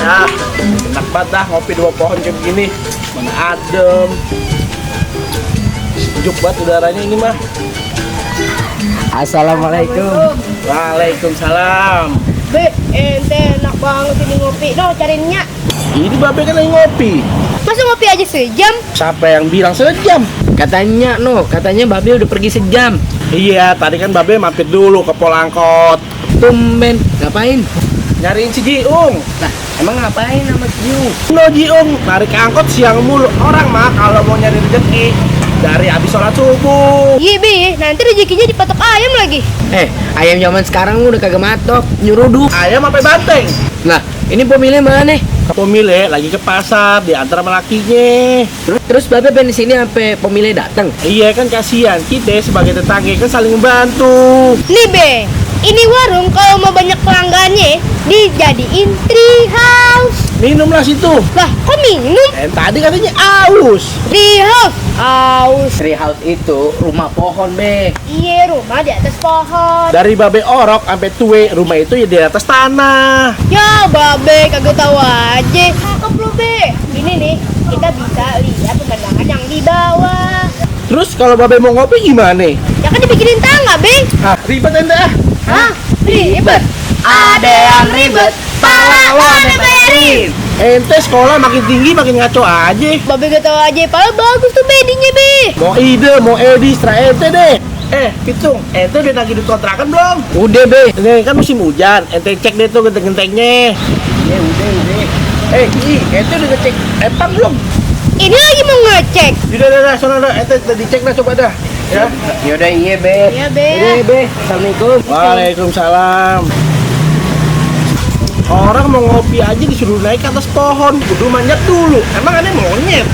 Ya, enak banget dah ngopi di bawah pohon kayak begini. Mana adem. Sejuk banget udaranya ini mah. Assalamualaikum. Waalaikumsalam. Be, ente enak banget ini ngopi. No, cariinnya. Ini babe kan lagi ngopi. Masa ngopi aja sejam? Siapa yang bilang sejam? Katanya Babe udah pergi sejam. Iya, tadi kan babe mampir dulu ke Polangkot. Tumben, ngapain? Nyariin si Jiung. Lah, emang ngapain sama Jiu? No Jiung, narik angkot siang mulu. Orang mah kalau mau nyari rezeki dari habis sholat subuh. Iya, Be. Nanti rezekinya dipatok ayam lagi. Ayam zaman sekarang udah kagak matok, nyuruduk. Ayam sampai banteng. Lah, ini pemilih mana? Pemilih lagi ke pasar diantar sama lakinya. Terus Babe pengen di sini sampai pemilih datang. Iya kan kasihan kita sebagai tetangga kan saling membantu. Nih, Be. Ini warung kalau mau banyak pelanggannya dijadiin tree house. Minumlah situ. Lah, kok minum? Tadi katanya aus. Tree house. Aus. Tree house itu rumah pohon, Be. Iya, rumah di atas pohon. Dari babe orok sampai tue rumah itu ya di atas tanah. Ya, Babe, kagak tahu aja. Cakep lu, Be. Ini nih, kita bisa lihat pemandangan yang di bawah. Terus kalau babe mau ngopi gimana? Ya kan dibikinin tangga, Be. Ah, ribet ente ah. Hah? Ribet? Ada yang ribet, pahlawan bayarin. Ente sekolah makin tinggi makin ngaco aja. Babe gak tahu aja, padahal bagus tuh bedinya, Be. Mau ide, mau edi, serah ente deh. Pitung, ente udah nagih duit kontrakan belum? Udah, Be. Ini kan musim hujan, ente cek deh tuh genteng-gentengnya. Ya udah. Ente udah ngecek empang belum? Ini lagi mau ngecek. Udah, sana dah, ente udah dicek dah coba dah. Ya. Yaudah, iya, Be. Iya, Be. Iya, Be. Assalamualaikum. Waalaikumsalam. Orang mau ngopi aja disuruh naik ke atas pohon, kudu manjat dulu. Emang aneh monyet?